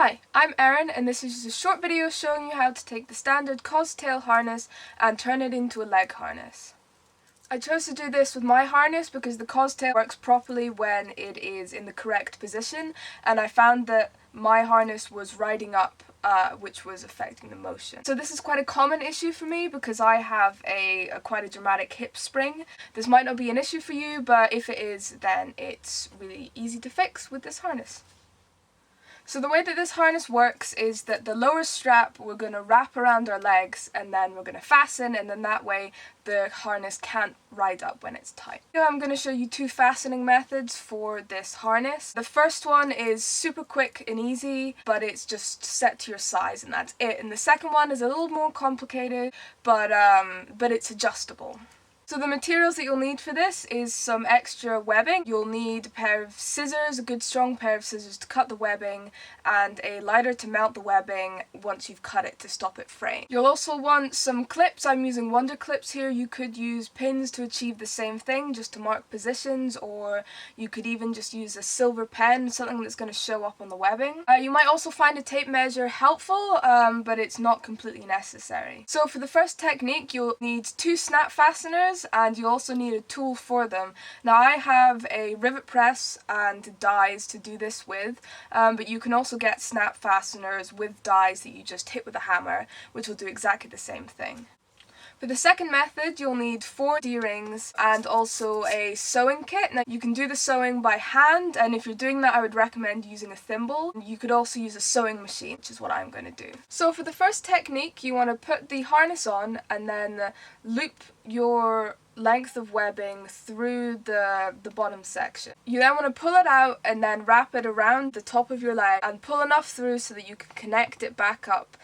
Hi, I'm Erin and this is just a short video showing you how to take the standard Costail harness and turn it into a leg harness. I chose to do this with my harness because the Costail works properly when it is in the correct position, and I found that my harness was riding up, which was affecting the motion. So this is quite a common issue for me because I have quite a dramatic hip spring. This might not be an issue for you, but if it is, then it's really easy to fix with this harness. So the way that this harness works is that the lower strap we're going to wrap around our legs and then we're going to fasten, and then that way the harness can't ride up when it's tight. Now I'm going to show you two fastening methods for this harness. The first one is super quick and easy, but it's just set to your size and that's it. And the second one is a little more complicated, but it's adjustable. So the materials that you'll need for this is some extra webbing. You'll need a pair of scissors, a good strong pair of scissors to cut the webbing, and a lighter to mount the webbing once you've cut it to stop it fraying. You'll also want some clips. I'm using Wonder clips here. You could use pins to achieve the same thing, just to mark positions, or you could even just use a silver pen, something that's going to show up on the webbing. You might also find a tape measure helpful, but it's not completely necessary. So for the first technique, you'll need two snap fasteners, and you also need a tool for them. Now I have a rivet press and dies to do this with, but you can also get snap fasteners with dies that you just hit with a hammer, which will do exactly the same thing. For the second method, you'll need 4 D-rings and also a sewing kit. Now you can do the sewing by hand, and if you're doing that I would recommend using a thimble. You could also use a sewing machine, which is what I'm going to do. So for the first technique, you want to put the harness on and then loop your length of webbing through the bottom section. You then want to pull it out and then wrap it around the top of your leg and pull enough through so that you can connect it back up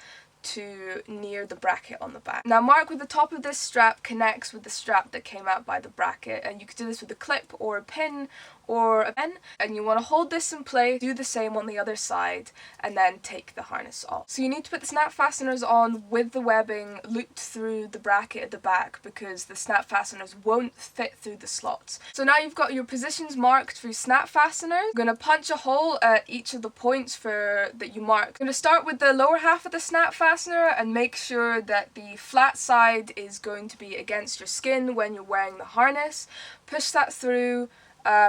to near the bracket on the back. Now mark where the top of this strap connects with the strap that came out by the bracket, and you could do this with a clip or a pin or a pen, and you want to hold this in place, do the same on the other side, and then take the harness off. So you need to put the snap fasteners on with the webbing looped through the bracket at the back because the snap fasteners won't fit through the slots. So now you've got your positions marked through snap fasteners. You're going to punch a hole at each of the points that you mark. You're going to start with the lower half of the snap fastener and make sure that the flat side is going to be against your skin when you're wearing the harness. Push that through,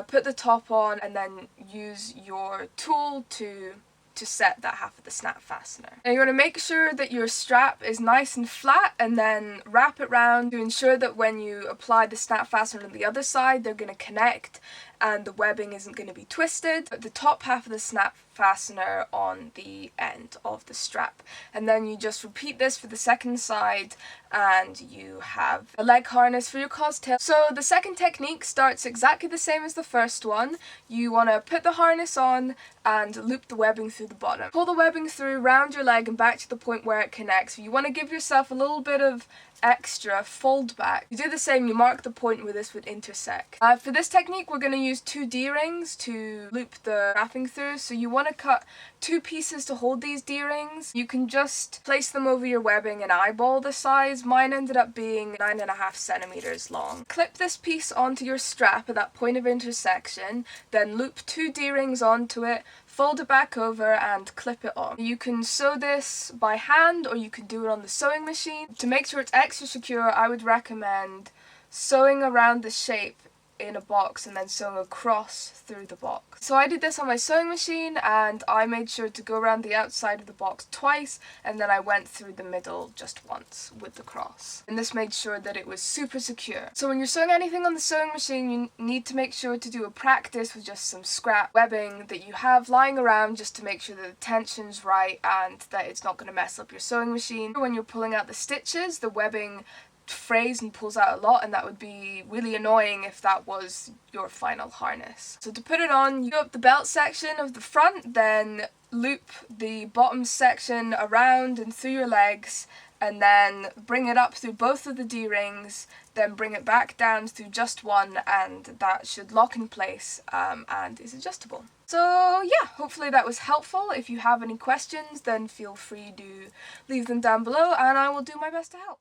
put the top on, and then use your tool to set that half of the snap fastener. Now you're going to make sure that your strap is nice and flat and then wrap it round to ensure that when you apply the snap fastener on the other side they're going to connect and the webbing isn't going to be twisted. Put the top half of the snap fastener on the end of the strap, and then you just repeat this for the second side and you have a leg harness for your Costail. So the second technique starts exactly the same as the first one. You want to put the harness on and loop the webbing through the bottom. Pull the webbing through round your leg and back to the point where it connects. You want to give yourself a little bit of extra fold back. You do the same, you mark the point where this would intersect. For this technique we're going to use 2 D-rings to loop the wrapping through, so you want to cut 2 pieces to hold these D-rings. You can just place them over your webbing and eyeball the size. Mine ended up being 9.5 centimeters long. Clip this piece onto your strap at that point of intersection, then loop 2 D-rings onto it, fold it back over and clip it on. You can sew this by hand or you can do it on the sewing machine. To make sure it's extra secure, I would recommend sewing around the shape in a box and then sewing across through the box. So I did this on my sewing machine and I made sure to go around the outside of the box twice, and then I went through the middle just once with the cross. And this made sure that it was super secure. So when you're sewing anything on the sewing machine, you need to make sure to do a practice with just some scrap webbing that you have lying around, just to make sure that the tension's right and that it's not going to mess up your sewing machine. When you're pulling out the stitches, the webbing frays and pulls out a lot, and that would be really annoying if that was your final harness. So to put it on, you go up the belt section of the front, then loop the bottom section around and through your legs, and then bring it up through both of the D-rings, then bring it back down through just one, and that should lock in place and is adjustable. So yeah, hopefully that was helpful. If you have any questions then feel free to leave them down below and I will do my best to help.